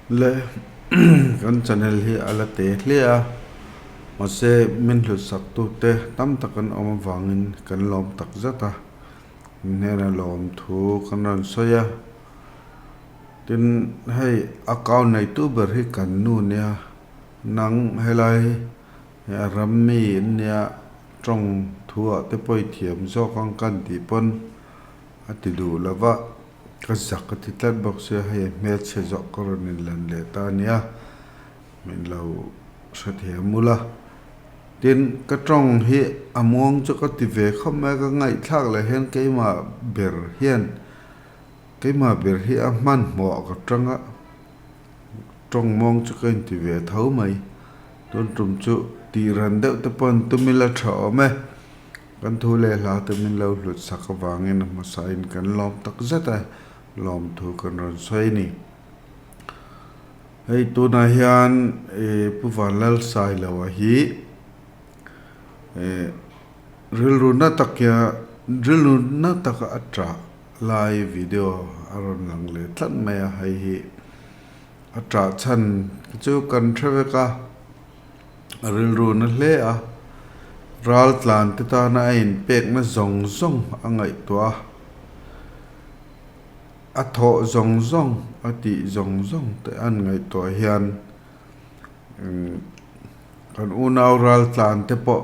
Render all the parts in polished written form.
le kan channel hi ala te hlia ma se min hlu sak tu te tam takan om wangin kan lom tak zata nena lom thu kan ran soya tin hei account nei tu ber hi kan nu nia nang helai rammi nia trong thua te poi thiam zo kang kan ti pon ati du lava ka zak ti tlat box se hei mel che zo koronin lan le ta nia min lo sathiam mula tin ka trong hi among cho ka ti ve khom ma ka ngai thak le hen keima ber hian keima ber hi a man mo ka tanga trong mong cho ka ti ve thau mai ton tum chu ti ran deuh te pon tumila tha me kan thu le la te min lo hlut sak wangin ma sain kan lom tak zata lom thu kan ron soi ni hei tu na hian pu Vanlalsailova hi rilruna taka atra live video aron lang le tlan maya hei hi atra chan chu kan threveka rilruna hle a Raltlante ta na in pek na zong angai tua a tho zong ati zong te an ngai to hian kan unaw Raltlante po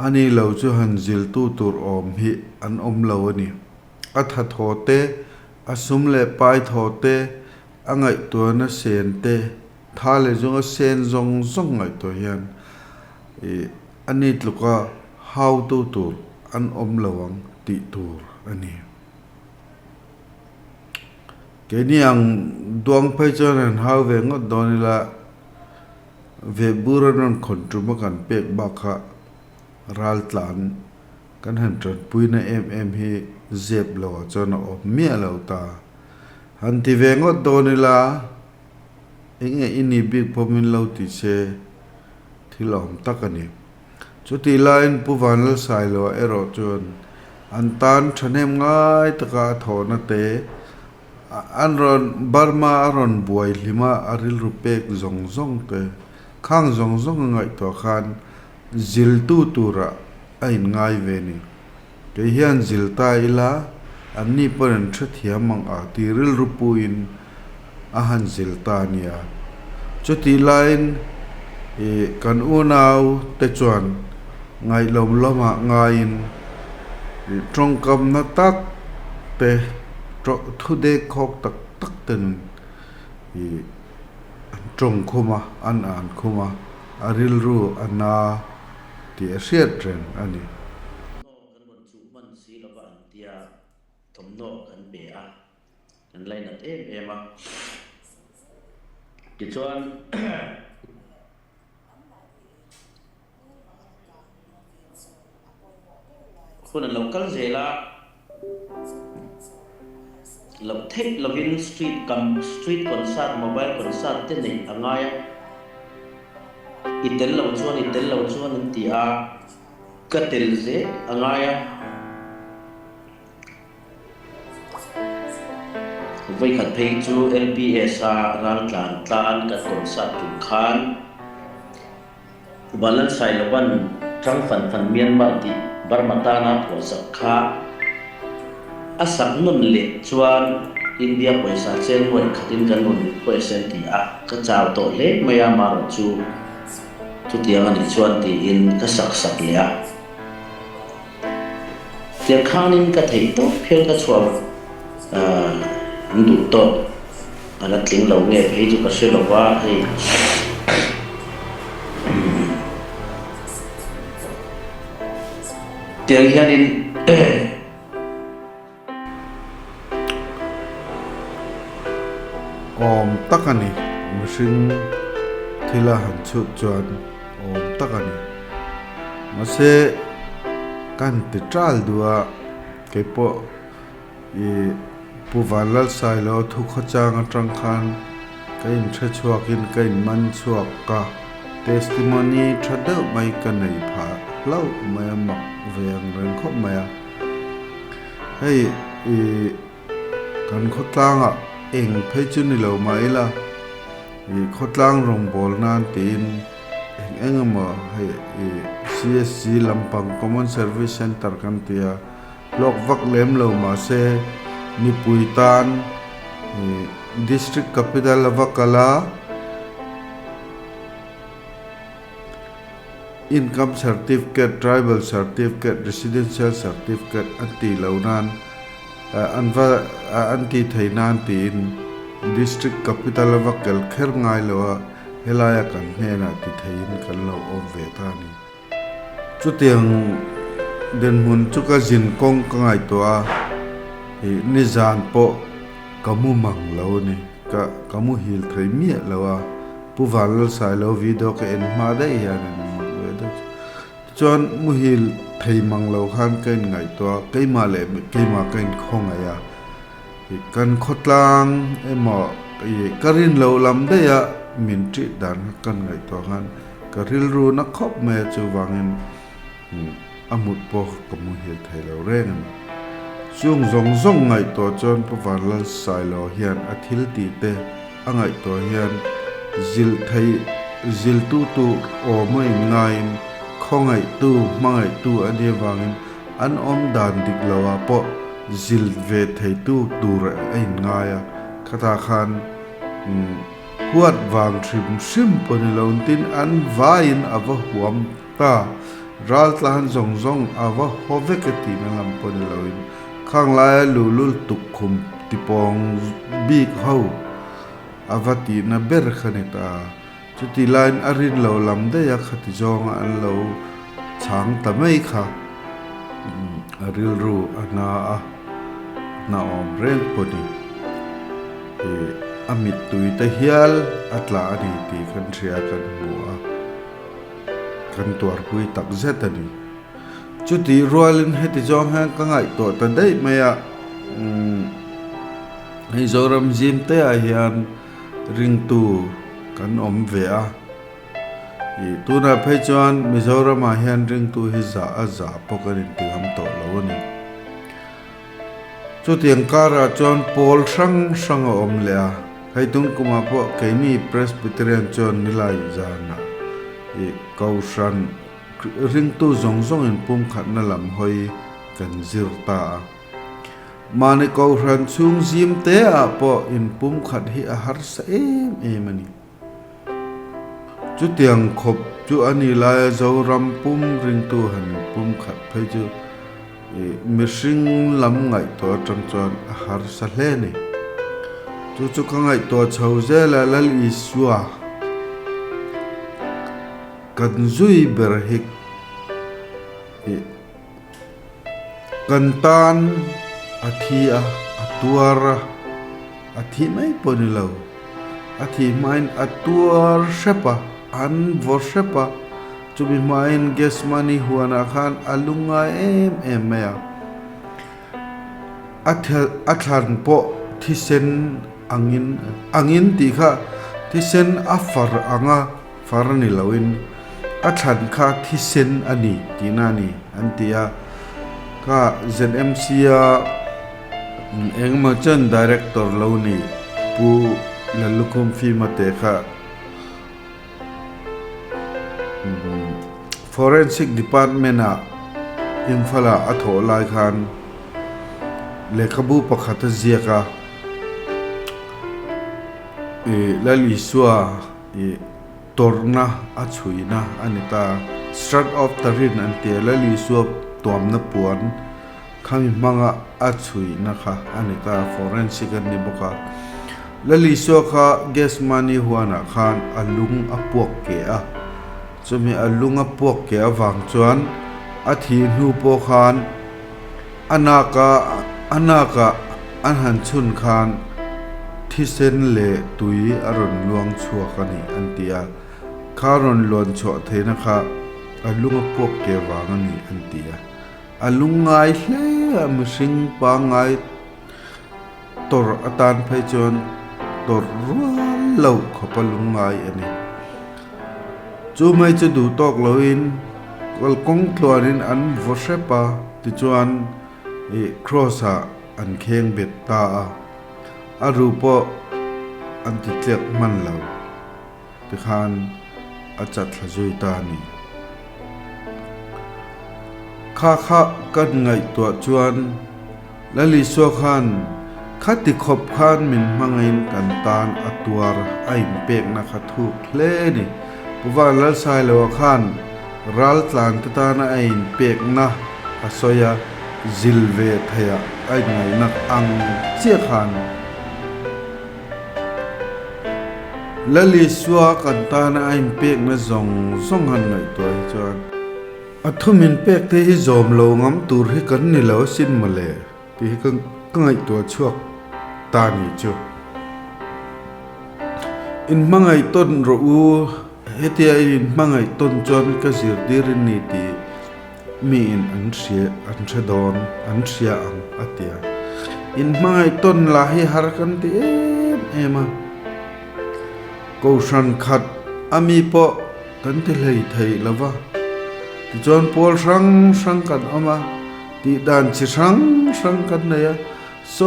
ani lo chu han zil tu tur om hi an om lo ani a tha thote a sum le pai thote angai to na sen te tha le jong a sen zong ngai to hian ani tluka how to tur an om lawang ti tur ani keniang duang phai chon an how ve ngot donila ve buranon khontruma kan pek bakha Raltlan kan han trat puina hi zep lo chona o mia lo ta han ti ve ngot donila enge ini big pomin lo ti che thilom takani chuti line pu Vanlalsailova ero chon antan thanem ngai taka thona te anron Burma aron buai lima aril rupek zong te khang zong ngai to khan zil tu tura ain ngai ve ni ke hian zil ta ila anni pon thathiam mang a tiril rupuin ahan zil ta nia chuti line kan unaw te chuan ngai loma ngain trong kam na tak te thu de khok tak ten trong khuma an khuma aril ru ana ti asiat tren ani kan bon chu man si la ban tia thomno kan be a kan lai na em a ki chuan khuna local zela lo thek lovin street concert mobile concert te nei angaya itel lo chuan an ti a katel ze angaya vai khat phei chu LPS a Raltlante an ka concert tu khan Vanlalsailova trang fan Myanmar ti Barmatana po zakha asak nun le chuan India poisa chen moi khatin kan nun poisen ti a ka chaw to le maya mar chu tiang ani chuan ti in ka sak le a tiang khanin ka thei to phel ka chuaw ndu to ala tling lo nge phei chu ka se lo wa hei tiang hianin om takani machine thila han chu chuan om takani mase kan ti tral dua ke po pu Vanlalsailova Thukhawchang atang khan kain thre chuakin kain man chuak ka testimony thadau mai kanai pha lau maya mak veng ren khop maya hei kan khotanga eng phei chu ni lo mai la khot lang rong bol nan tin engemaw hei CSC Lampang Common Service Center kan tia lok vak lem lo ma se ni puitan district capital Vakala income certificate, tribal certificate, residential certificate anti launan anti thainan tin district capital Vakal kher ngai lo helaya kan hena ti thein kan lo om ve ta ni chu tiang den hun chu ka jin kong ka ngai to a ni zan po kamu mang lo ni kamu hil thai mi lo a pu Vanlalsailova video ka en ma dai ya ni chon muhil thei manglo khan ken ngai to keima le keima ken khong aya kan khotlang emo karin lo lam de ya min tri dan kan ngai to khan karil ru na khop me chu wangin amut po kamu hil thei lo ren chung zong ngai to chon pu Vanlalsailova hian athil ti te angai to hian zil tu o mai ngain khongai tu mangai tu ani wangin an om dan dik lawa po zil ve thei tu tur ai ngaya khatha khan huat wang shim pon lon tin an vain ava huam ta Raltlante zong ava hovekati na lam pon loin khang lai lulul tukhum tipong big ho avati na ber khanita chuti line arin lo lam de ya khati zong an lo chang ta mai kha aril ru ana na om ren podi amit tui ta hial atla ani ti kan thria kan bua kan tuar hui tak zet ani chuti roalin heti zong han ka ngai to ta dei maya hei zoram jim te a hian ring tu kan om ve a tu na phei chuan Mizoram a hian ring tu hi za pokarin ti ham to lo ni chu tiang kara chuan pol sang om le a hei tung kuma po keimi Presbyterian chuan nilai zana kaushan ring tu zong in pum khat na lam hoi kan zirta mane kaushan chung zim te a po in pum khat hi a har sa em ani chu tiang khop chu ani la zoram pum ring tu han pum khat phei chu mishing lam ngai to tang chuan a har sa hle ni chu ka ngai to chho je la lal iswa kan zui ber hik kan tan athia atuara athi mai ponilo athi main atuar shepa an vorsepa chumi main gas money huana khan alunga em maya athan po thisen angin ti kha thisen afar anga farani lawin athan kha thisen ani tinani antia ka ZMC a engmachan director lawni pu lalukum fi mate kha forensic department a imfala atho lai khan lekhabu pakhata ziaka lali suwa torna achuina anita start of tarin ante lali suwa tomna puan khami manga achuina kha anita forensic ni boka lali suwa kha gas money huana khan alung apuak ke a chumi alunga puak ke awang chuan athi nu po khan anaka anhan chun khan thisen le tui aron luang chua kani antia kharon lon cho theina kha alunga puak ke wangani antia alungai hle amsing pa ngai tor atan phai chon tor rual lo khopalungai ani chu mai chu du tok loin kol kong tluanin an vorsepa ti chuan crossa an kheng bet ta a rupo an ti tlek man lo ติขานอาจัดละจุยตานีข้ากันไงตัวจวนและลิสัวขานขัดติขบขานมินมังเงินกันตานอัตวาร์ไอเป็กนักทุกเลนี่ผู้ว่าละสายเลวขานรัลตานตานาไอเป็กนะอสอยาจิลเวทยาไอไงนักอังเจียขานและลิสัวกันตานาไอเป็กนะซองหันไงตัวจวนอัทุมินเป็กที่จอมโลงำตูร์ให้กันนี่แล้วสิ้นมาเลยที่ก็ไงตัวชั่วตานี่จูอินมังไงต้นรู้เฮติอินมังไงต้นจวนก็สิรดีรินีตีมีอินอันเสียอันเสดอนอันเสียอังอัตยาอินมังไงต้นลาฮิฮาร์กันตีเอ็มากูชันขัดอามีปอกันที่เลยไทยละวะที่จวนพอลสังกันอามาที่ด่านชิสังกันเนี่ยโซ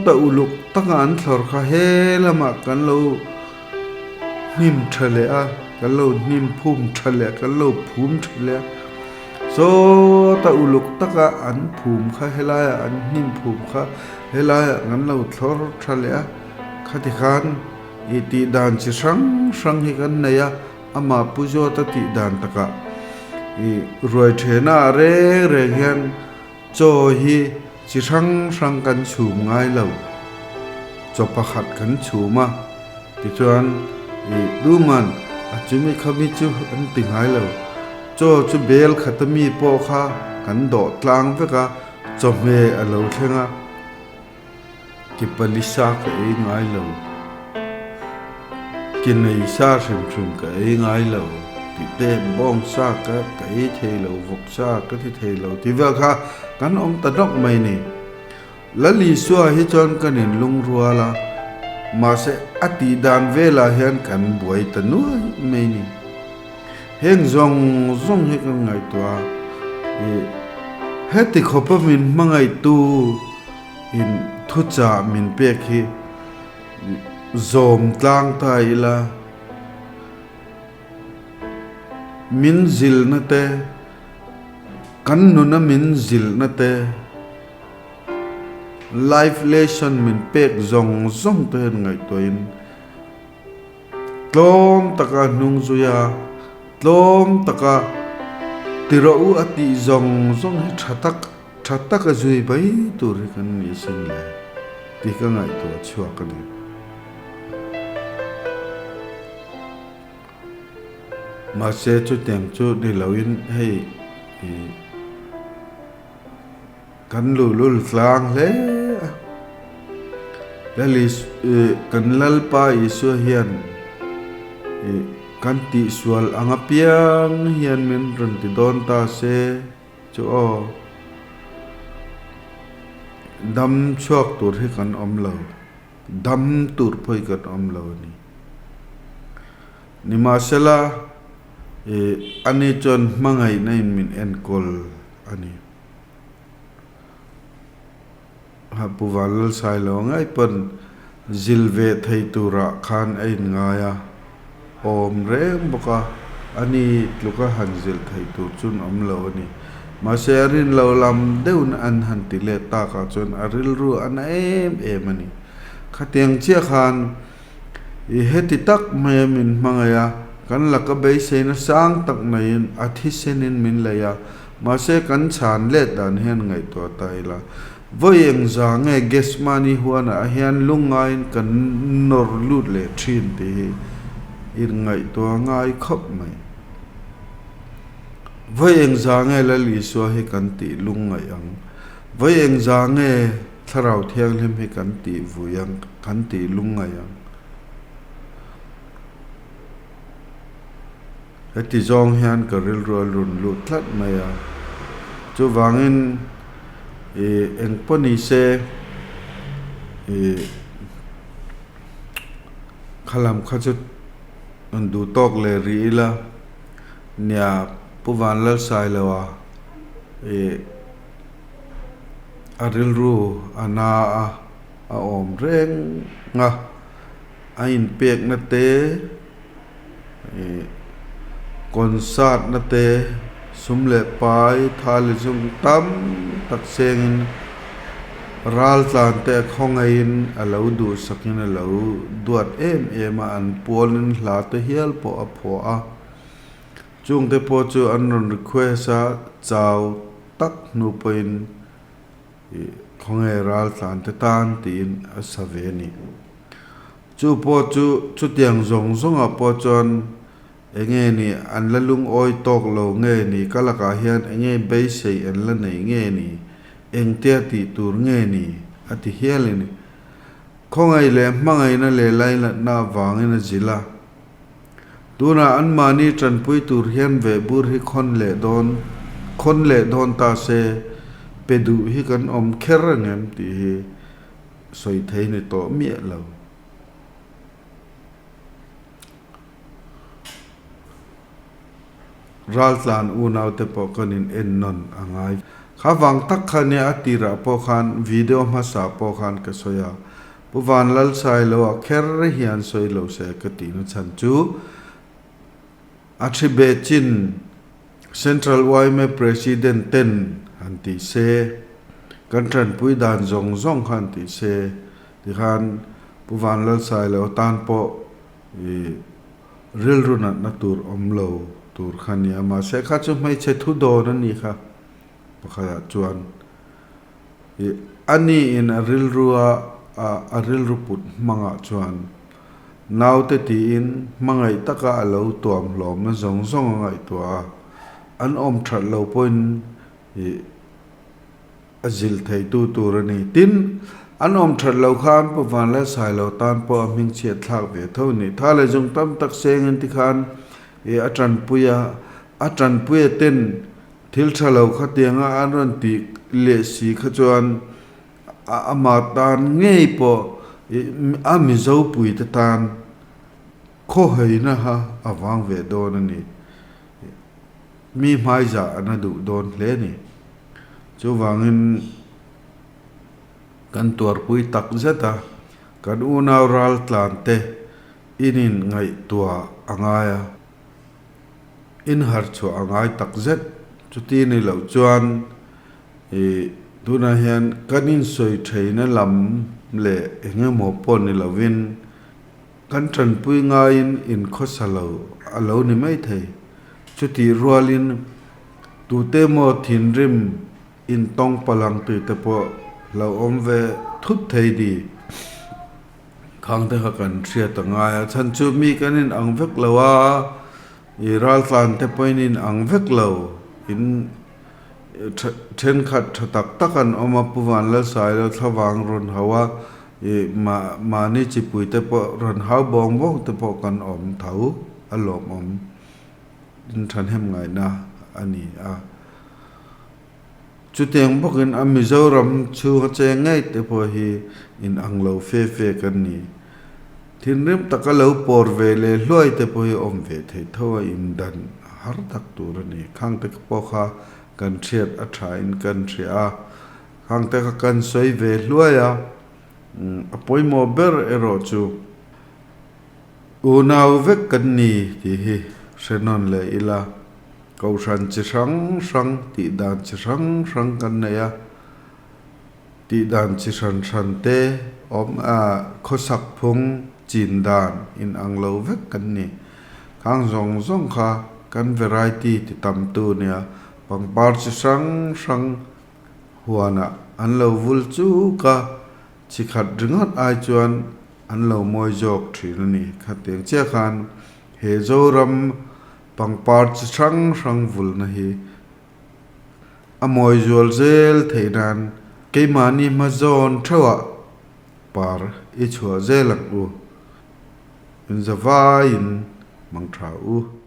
ตะอุลุกตั้งอันทอร์คาเฮลมากันโลนิมทะเลกันโลนิมภูมิทะเลกันโลภูมิทะเลโซตะอุลุกตั้งอันภูมิคาเฮลายอันนิมภูมิคาเฮลายกันโลทอร์ทะเลขัดขันอีตีด่านชิสังฮิกันเนี่ยอามาปุโจตติด่านตะกะอีรวยเทน่าเร่เฮียนโจฮีชิสังกันชูมง่ายเหล่าจบประคัดกันชูมาติจวนดูมันอาจจะไม่ขมิจูอันติงง่ายเหล่าโจจูเบลขัดมีปอค่ะกันโดดกลางเพื่อจบเมอเหล่าเท่งะกิปลิซาก็เองง่ายเหล่ากินในซาชิมก็เองง่ายเหล่าที่เต้บ้องซากก็ไก่เทเหล่าวกซากก็ที่เทเหล่าที่ว่าค่ะกันอมตะดอกไม่นี่และลิสัวฮิจอนกันอินลุงรัวละมาเสอติดานเวลาเห็นกันบวยตะนัวไม่นี่เฮงซองเฮกันไงตัวเฮติขบมินมังไงตูอินทุจามินเปียกีโจมตลางตายละมินจิลนัตเตกันนุนมินจิลนัตเตไลฟ์เลชั่นมินเป็กซองเตือนไงตัวอินตลอมตะกานุงจุยาตลอมตะกาติรอูอติซองให้ชัดตักจุยไปตัวริกันนี่สินเลยที่ก็ไงตัวชัวกันนี่มาเสียจุดอย่างจุดในเหล่าอินให้กันลุลกลางเลยแล้วลิกันลัลปาอิสุเฮียนกันติสวลอังเปียงเฮียนมินรันติดอนตาเซจูอดำชอกตัวให้กันอมเหล่าดำตัวพอยกันอมเหล่านี่มาเสละอันนี้จนมังไงในมินเอ็นกอลอันนี้ฮับปูวัลสายลงไอ้ปนจิลเวทให้ตุระคานไอ้งายอมเร่งบกะอันนี้ลูกหันจิลให้ตุจุนอมเหล่านี่มาเสียรินเหล่าลำเดินอันหันติเลตากาจนอาริลรู้อันเอ็มนี่ขัดยังเชี่ยคานเฮติตักไม่มินมังไงกันหลักก็ไปเสนสร้างตักในอาทิตย์เสนินมินเลยมาเสกันฉานเล็ดดันเฮียนไงตัวตายละว่ายังจะไงเกสมานีหัวน่ะเฮียนลุงไงกันนอร์ลูดเล่ทินตีอินไงตัวไงคบไหมว่ายังจะไงละลิสัวให้กันตีลุงไงยังว่ายังจะไงถ้าเราเที่ยงเล่มให้กันตีวุยังกันตีลุงไงยังไอ้ที่จองเฮียนก็เรียลรัวรุนลุดทัดมาจูวางินเอ็งปนิเซขลังข้าจะดูตอกเลรีละเนี่ยผู้วันละสายเลยวะอาริลรูอานาอมเร่งงะอินเปียกนัดเต concert na te sumle pai thali zum tam tak sengin Raltlante khongain alo du sakin alo duat em an polin hla te hial po a pho a chung te po chu an ron request a chaw tak nu poin khongai Raltlante tan tin a saveni chu po chu tiang zong a po chon enge ni an lalung oi tok lo nge ni kalaka hian enge be sei an la nei nge ni eng te ti tur nge ni ati hialeni khongai le mangai na le lai la na wangin a zila tuna an mani tran pui tur hian ve bur hi khon le don ta se pedu hi kan om kher ngem ti hi soi thei ni to mi lo Raltlan unaw te po kanin en non angai khawang tak khane atira po khan video ma sa po khan ka soya pu Vanlalsailova kher hian soi lo se ka ti na chan chu athibe chin central waime president ten anti se kan tran pui dan zong khan ti se ti khan pu Vanlalsailova tan po ril runa na tur omlo tur khania ma se kha chu mai che thu do na ni kha pakha chuan ani in a ril ruwa a ril ruput manga chuan naw te ti in mangai taka alo tuam hlom na zong ngai tua an om that lo poin azil thei tu rani tin an om that lo khan pu Vanlalsailova tan po ming che thlak ve tho ni thale jong tam tak seng in ti khan atran puya ten thil thalo khatianga anon ti le si khachuan ama tan ngei po ami zo pui ta tan kho heina ha awang ve don ani mi mai za na du don hle ni chu wangin kan tuar pui tak zeta kan unaw Raltlante inin ngai tua angaya in har chu angai tak zet chuti ni lo chuan tuna hian kanin soi theina lam le enge mo pon ni lovin kan tran pui nga in khosalo alo ni mai thei chuti rualin tu te mo thin rim in tong palang tu te po lo om ve thut thei di khang te kan thria ta nga chan chu mi kanin ang vek lawa Raltlante point in ang vek lo in then khat tak takan oma pu Vanlalsailova thawang ron hawa ma ni chi pui te po ron hau bong te po kan om thau alom om in than hem ngai na ani a chu teng bokin a Mizoram chu che ngai te po hi in anglo fe kan ni thin rim takalo por ve le hloi te po hi om ve thei thowa in dan har tak tur ni khang te po kha kan thiat a tha in kan thria khang te kha kan soi ve hluaya apoi mo ber ero chu unaw vek kan ni ti hi senon le ila kau san chi sang ti dan chi sang kan na ya ti dan chi san te om a khosak phung chin dan in anglo vek kan ni khang zong kha kan variety ti tam tu nia pang par chi sang huana an lo vul chu ka chi khat ringot ai chuan an lo moi jok thin ni khateng che khan he zoram pang par chi sang vul na hi a moi jol zel theinan ke mani ma zon thawa par i chua zelak u in zawai in mang tha u